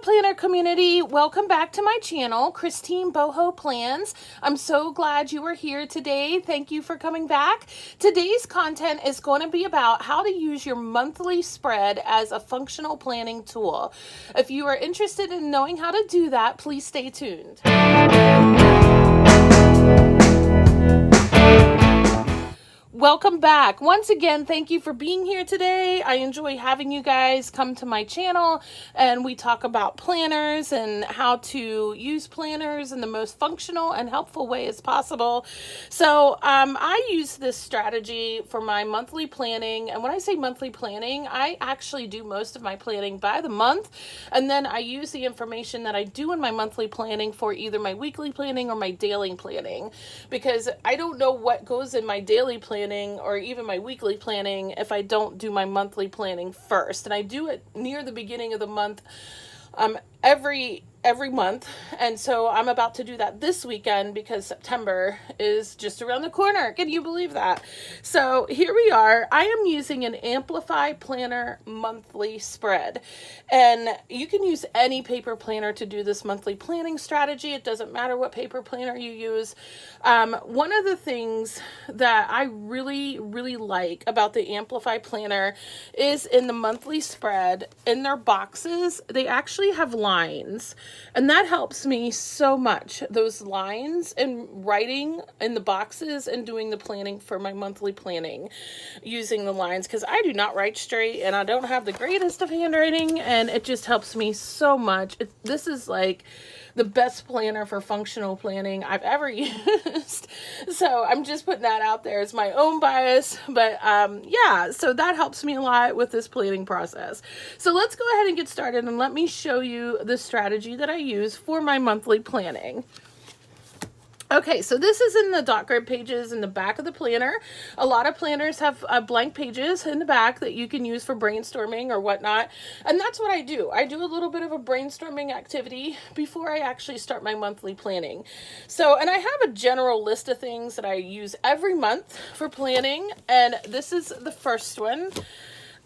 planner community, welcome back to my channel, Christine Boho Plans. I'm so glad you are here today. Thank you for coming back. Today's content is going to be about how to use your monthly spread as a functional planning tool. If you are interested in knowing how to do that, please stay tuned. Welcome back. Once again, thank you for being here today. I enjoy having you guys come to my channel and we talk about planners and how to use planners in the most functional and helpful way as possible. So I use this strategy for my monthly planning. And when I say monthly planning, I actually do most of my planning by the month. And then I use the information that I do in my monthly planning for either my weekly planning or my daily planning, because I don't know what goes in my daily planning or even my weekly planning if I don't do my monthly planning first. And I do it near the beginning of the month, every month. And so I'm about to do that this weekend because September is just around the corner. Can you believe that? So here we are. I am using an Amplify Planner monthly spread. And you can use any paper planner to do this monthly planning strategy. It doesn't matter what paper planner you use. One of the things that I really like about the Amplify Planner is in the monthly spread, in their boxes, they actually have lines. And that helps me so much, those lines and writing in the boxes and doing the planning for my monthly planning using the lines, because I do not write straight and I don't have the greatest of handwriting, and it just helps me so much. This is like the best planner for functional planning I've ever used. So I'm just putting that out there as my own bias. But yeah, so that helps me a lot with this planning process. So let's go ahead and get started and let me show you the strategy that I use for my monthly planning. Okay, so this is in the dot grid pages in the back of the planner. A lot of planners have blank pages in the back that you can use for brainstorming or whatnot. And that's what I do. I do a little bit of a brainstorming activity before I actually start my monthly planning. So, and I have a general list of things that I use every month for planning. And this is the first one.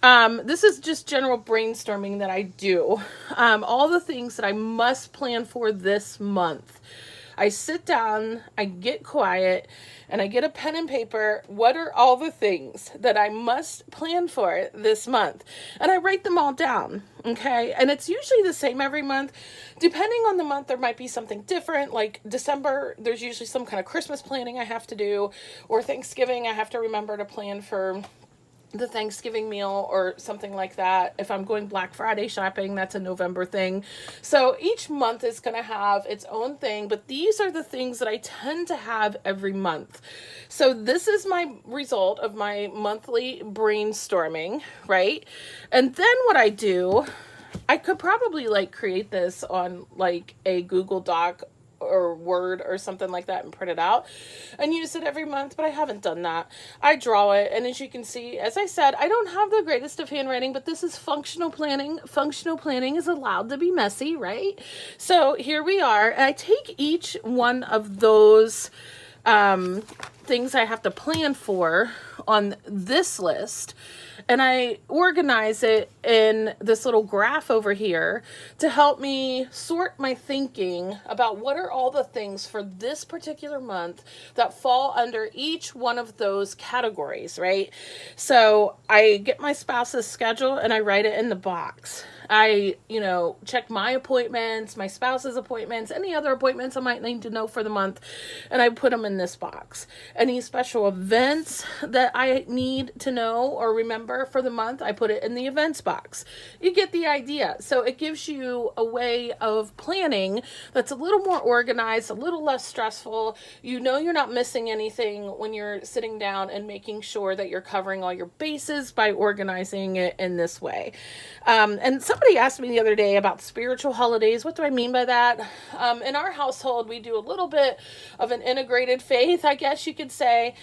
This is just general brainstorming that I do. All the things that I must plan for this month. I sit down, I get quiet, and I get a pen and paper. What are all the things that I must plan for this month? And I write them all down, okay? And it's usually the same every month. Depending on the month, there might be something different. Like December, there's usually some kind of Christmas planning I have to do, or Thanksgiving, I have to remember to plan for the Thanksgiving meal or something like that. If I'm going Black Friday shopping, that's a November thing. So each month is going to have its own thing, but these are the things that I tend to have every month. So this is my result of my monthly brainstorming, right? And then what I do, I could probably like create this on like a Google Doc or Word or something like that and print it out and use it every month, but I haven't done that. I draw it, and as you can see, as I said, I don't have the greatest of handwriting, but this is functional planning. Functional planning is allowed to be messy, right? So here we are, and I take each one of those things I have to plan for on this list, and I organize it in this little graph over here to help me sort my thinking about what are all the things for this particular month that fall under each one of those categories, right? So I get my spouse's schedule and I write it in the box. I, check my appointments, my spouse's appointments, any other appointments I might need to know for the month, and I put them in this box. Any special events that I need to know or remember for the month, I put it in the events box. You get the idea. So it gives you a way of planning that's a little more organized, a little less stressful. You know you're not missing anything when you're sitting down and making sure that you're covering all your bases by organizing it in this way. And somebody asked me the other day about spiritual holidays. What do I mean by that? In our household, we do a little bit of an integrated faith, I guess you could say.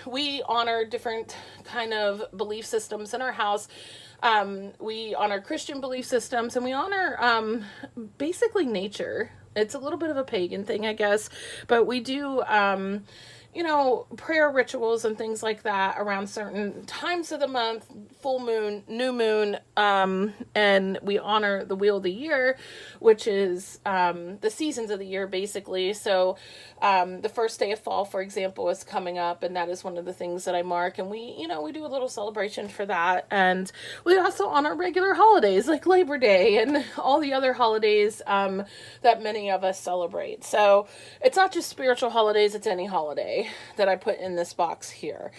We honor different kind of belief systems in our house. We honor Christian belief systems, and we honor basically nature. It's a little bit of a pagan thing, I guess, but we do prayer rituals and things like that around certain times of the month, full moon, new moon, and we honor the wheel of the year, which is the seasons of the year, basically. So the first day of fall, for example, is coming up, and that is one of the things that I mark, and we do a little celebration for that. And we also honor regular holidays like Labor Day and all the other holidays that many of us celebrate. So it's not just spiritual holidays, it's any holiday that I put in this box here.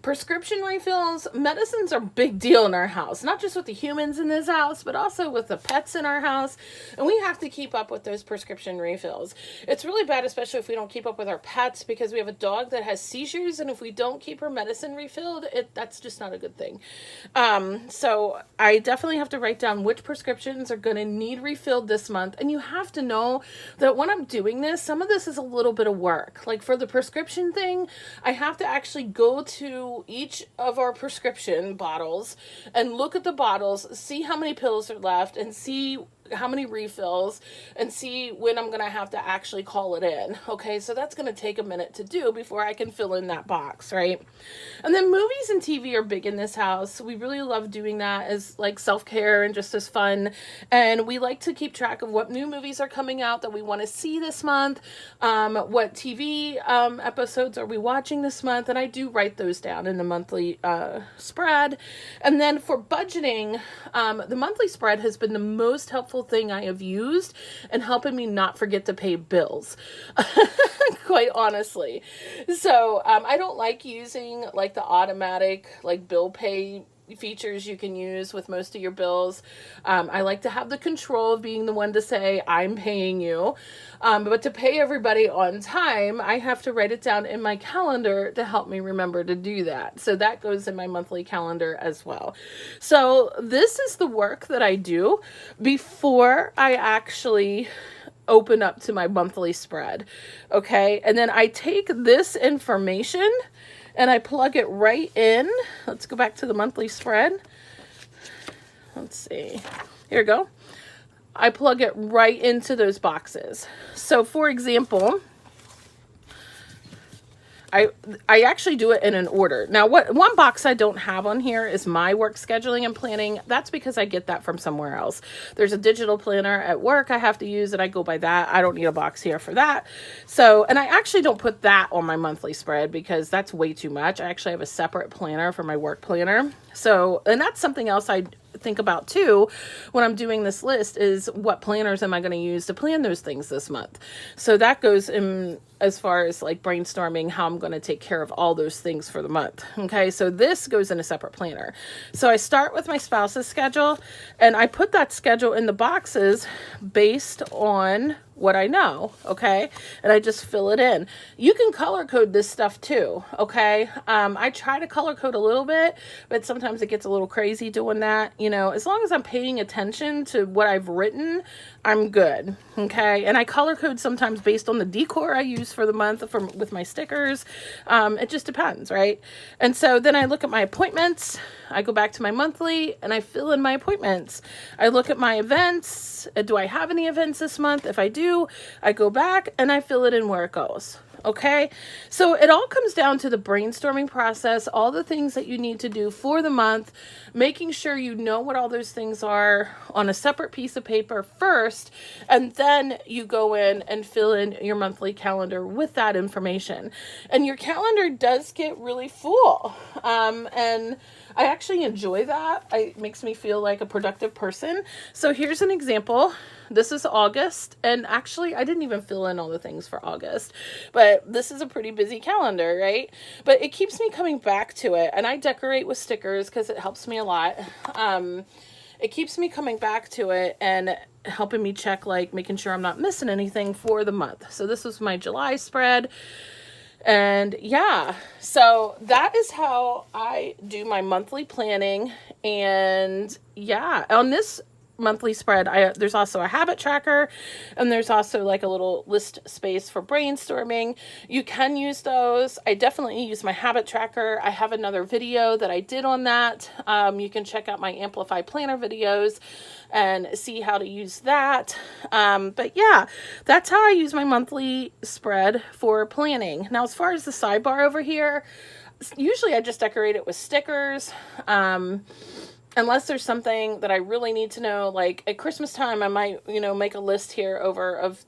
Prescription refills, medicines are a big deal in our house, not just with the humans in this house, but also with the pets in our house. And we have to keep up with those prescription refills. It's really bad, especially if we don't keep up with our pets, because we have a dog that has seizures, and if we don't keep her medicine refilled, that's just not a good thing. So I definitely have to write down which prescriptions are going to need refilled this month. And you have to know that when I'm doing this, some of this is a little bit of work. Like for the prescription thing, I have to actually go to each of our prescription bottles and look at the bottles, see how many pills are left, and see how many refills, and see when I'm going to have to actually call it in. Okay, so that's going to take a minute to do before I can fill in that box, right? And then movies and TV are big in this house. We really love doing that as like self-care and just as fun. And we like to keep track of what new movies are coming out that we want to see this month, what TV episodes are we watching this month, and I do write those down in the monthly spread. And then for budgeting, the monthly spread has been the most helpful thing I have used in helping me not forget to pay bills, quite honestly. So I don't like using like the automatic like bill pay features you can use with most of your bills. I like to have the control of being the one to say, I'm paying you. But to pay everybody on time, I have to write it down in my calendar to help me remember to do that. So that goes in my monthly calendar as well. So this is the work that I do before I actually open up to my monthly spread. Okay. And then I take this information and I plug it right in. Let's go back to the monthly spread. Let's see. Here we go. I plug it right into those boxes. So for example, I actually do it in an order. Now, one box I don't have on here is my work scheduling and planning. That's because I get that from somewhere else. There's a digital planner at work I have to use, and I go by that. I don't need a box here for that. So, and I actually don't put that on my monthly spread because that's way too much. I actually have a separate planner for my work planner. So, and that's something else I think about too when I'm doing this list is what planners am I going to use to plan those things this month. So that goes in as far as like brainstorming how I'm going to take care of all those things for the month. Okay, so this goes in a separate planner. So I start with my spouse's schedule and I put that schedule in the boxes based on what I know, okay? And I just fill it in. You can color code this stuff too, okay? I try to color code a little bit, but sometimes it gets a little crazy doing that. You know, as long as I'm paying attention to what I've written, I'm good, okay? And I color code sometimes based on the decor I use for the month with my stickers. It just depends, right? And so then I look at my appointments. I go back to my monthly and I fill in my appointments. I look at my events. Do I have any events this month? If I do, I go back and I fill it in where it goes. Okay, so it all comes down to the brainstorming process, all the things that you need to do for the month, making sure you know what all those things are on a separate piece of paper first, and then you go in and fill in your monthly calendar with that information. And your calendar does get really full, and I actually enjoy that. It makes me feel like a productive person. So here's an example. This is August, and actually I didn't even fill in all the things for August, but this is a pretty busy calendar, right? But it keeps me coming back to it, and I decorate with stickers because it helps me a lot. It keeps me coming back to it and helping me check, like making sure I'm not missing anything for the month. So this was my July spread. And yeah, so that is how I do my monthly planning. And yeah, on this monthly spread, there's also a habit tracker, and there's also like a little list space for brainstorming. You can use those. I definitely use my habit tracker. I have another video that I did on that. You can check out my Amplify Planner videos and see how to use that. But yeah, that's how I use my monthly spread for planning. Now, as far as the sidebar over here, usually I just decorate it with stickers. Unless there's something that I really need to know, like at Christmas time, I might, make a list here of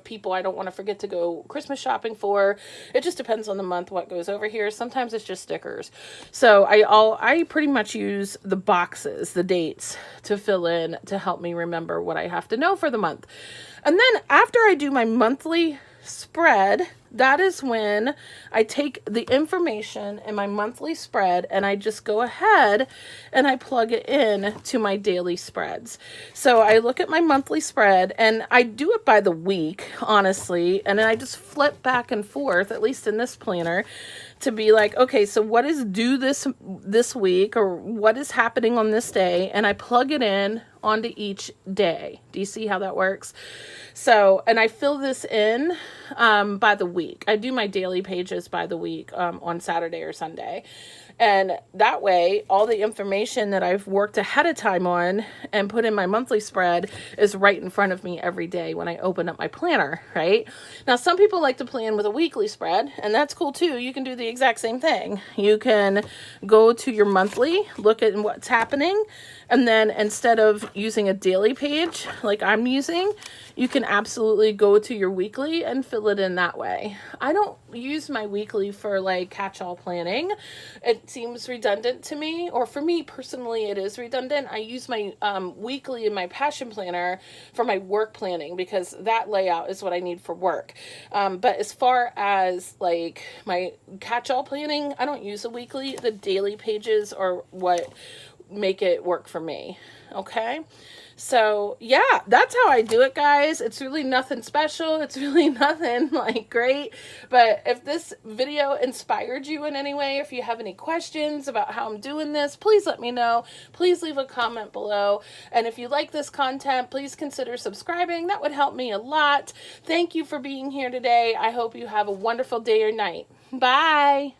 people I don't want to forget to go Christmas shopping for. It just depends on the month what goes over here. Sometimes it's just stickers. So I pretty much use the boxes, the dates to fill in to help me remember what I have to know for the month. And then after I do my monthly spread, that is when I take the information in my monthly spread and I just go ahead and I plug it in to my daily spreads. So I look at my monthly spread and I do it by the week, honestly, and then I just flip back and forth, at least in this planner, to be like, okay, so what is due this week, or what is happening on this day, and I plug it in onto each day. Do you see how that works? So, and I fill this in by the week. I do my daily pages by the week on Saturday or Sunday. And that way, all the information that I've worked ahead of time on and put in my monthly spread is right in front of me every day when I open up my planner, right? Now, some people like to plan with a weekly spread, and that's cool too. You can do the exact same thing. You can go to your monthly, look at what's happening, and then instead of using a daily page like I'm using, you can absolutely go to your weekly and fill it in that way. I don't use my weekly for like catch-all planning. It seems redundant to me, or for me personally, it is redundant. I use my weekly in my passion planner for my work planning because that layout is what I need for work. But as far as like my catch-all planning, I don't use a weekly. The daily pages are what make it work for me. Okay. So yeah, that's how I do it, guys. It's really nothing special. It's really nothing like great. But if this video inspired you in any way, if you have any questions about how I'm doing this, please let me know. Please leave a comment below. And if you like this content, please consider subscribing. That would help me a lot. Thank you for being here today. I hope you have a wonderful day or night. Bye.